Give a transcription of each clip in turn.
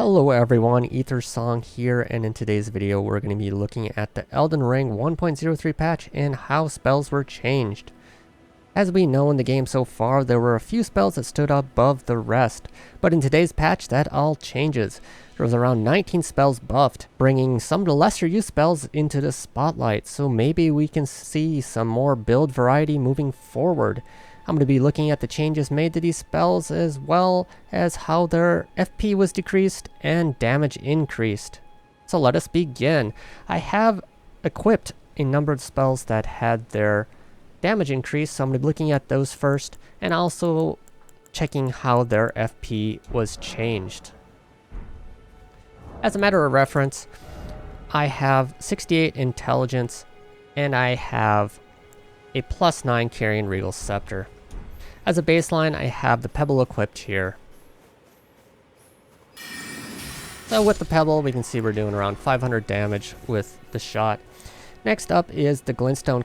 Hello everyone, Ether Song here, and in today's video we're going to be looking at the Elden Ring 1.03 patch and how spells were changed. As we know in the game so far, there were a few spells that stood above the rest, but in today's patch that all changes. There was around 19 spells buffed, bringing some of the lesser used spells into the spotlight, so maybe we can see some more build variety moving forward. I'm going to be looking at the changes made to these spells as well as how their FP was decreased and damage increased. So let us begin. I have equipped a number of spells that had their damage increased, so I'm going to be looking at those first and also checking how their FP was changed. As a matter of reference, I have 68 intelligence and I have a +9 carrying Regal Scepter. As a baseline, I have the Pebble equipped here. So with the Pebble, we can see we're doing around 500 damage with the shot. Next up is the Glaivestone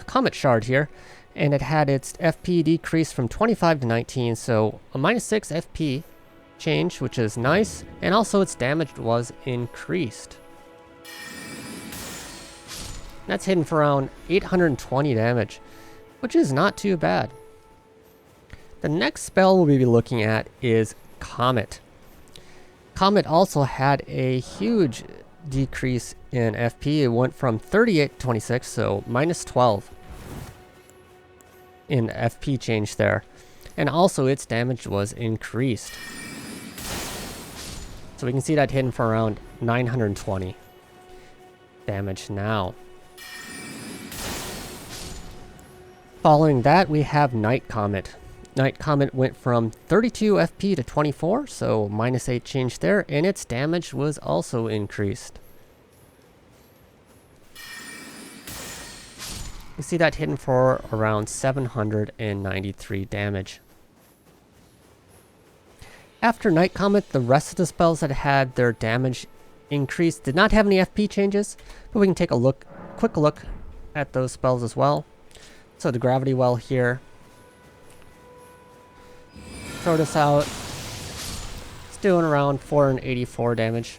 Comet Shard here, and it had its FP decreased from 25 to 19, so a -6 FP change, which is nice, and also its damage was increased. That's hitting for around 820 damage, which is not too bad. The next spell we'll be looking at is Comet. Comet also had a huge decrease in FP. It went from 38 to 26, so -12 in FP change there. And also its damage was increased. So we can see that hitting for around 920 damage now. Following that, we have Night Comet. Night Comet went from 32 FP to 24, so -8 change there, and its damage was also increased. You see that hitting for around 793 damage. After Night Comet, the rest of the spells that had their damage increased did not have any FP changes, but we can take a quick look at those spells as well. So the Gravity Well here. Throw this out. It's doing around 484 damage.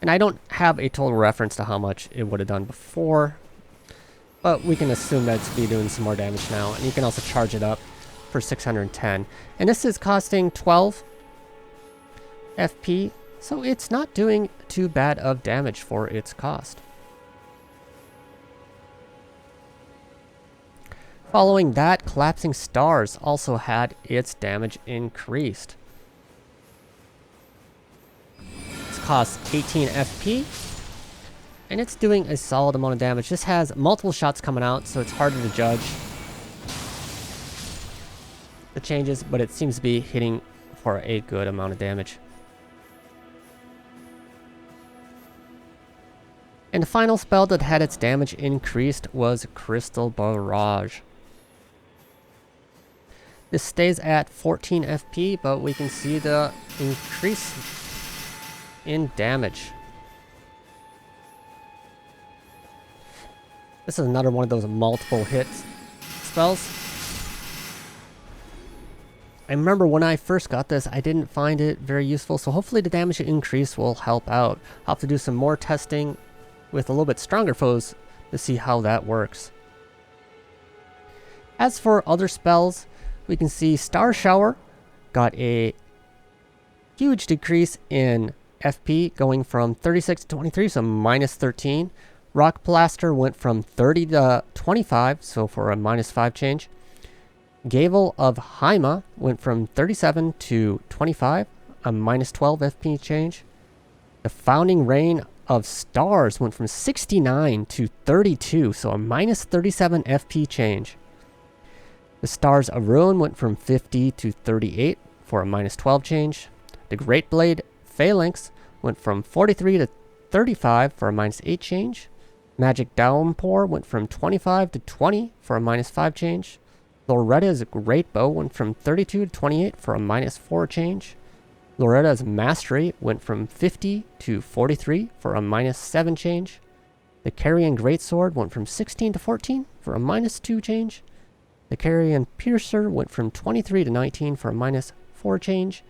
And I don't have a total reference to how much it would have done before, but we can assume that it's be doing some more damage now. And you can also charge it up for 610. And this is costing 12 FP, so it's not doing too bad of damage for its cost. Following that, Collapsing Stars also had its damage increased. It's cost 18 FP, and it's doing a solid amount of damage. This has multiple shots coming out, so it's harder to judge the changes, but it seems to be hitting for a good amount of damage. And the final spell that had its damage increased was Crystal Barrage. This stays at 14 FP, but we can see the increase in damage. This is another one of those multiple hits spells. I remember when I first got this, I didn't find it very useful, so hopefully the damage increase will help out. I'll have to do some more testing with a little bit stronger foes to see how that works. As for other spells, we can see Star Shower got a huge decrease in FP, going from 36 to 23, so -13. Rock Blaster went from 30 to 25, so for a -5 change. Gavel of Haima went from 37 to 25, a -12 FP change. The Founding Rain of Stars went from 69 to 32, so a -37 FP change. The Stars of Ruin went from 50 to 38 for a -12 change. The Great Blade Phalanx went from 43 to 35 for a -8 change. Magic Downpour went from 25 to 20 for a -5 change. Loretta's Great Bow went from 32 to 28 for a -4 change. Loretta's Mastery went from 50 to 43 for a -7 change. The Carrion Greatsword went from 16 to 14 for a -2 change. The Carrion Piercer went from 23 to 19 for a -4 change.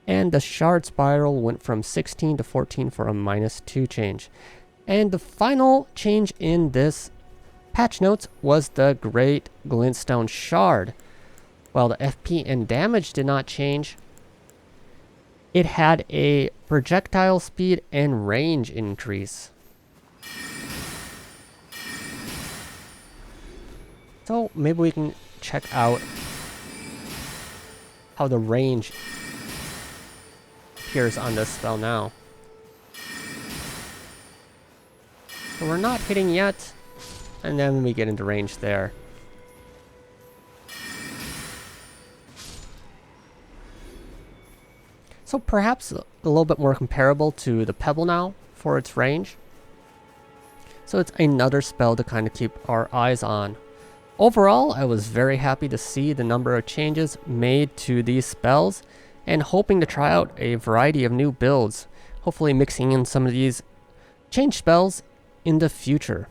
And the shard spiral went from 16 to 14 for a -2 change. And the final change in this patch notes was the Great Glintstone Shard. While the FP and damage did not change, it had a projectile speed and range increase. So maybe we can check out how the range appears on this spell now. So we're not hitting yet, and then we get into range there. So perhaps a little bit more comparable to the Pebble now for its range. So it's another spell to kind of keep our eyes on. Overall, I was very happy to see the number of changes made to these spells and hoping to try out a variety of new builds, hopefully mixing in some of these change spells in the future.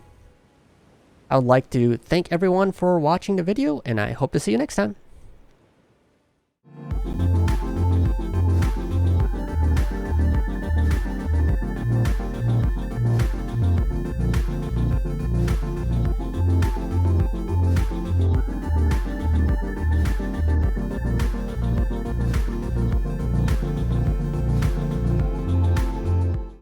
I would like to thank everyone for watching the video, and I hope to see you next time.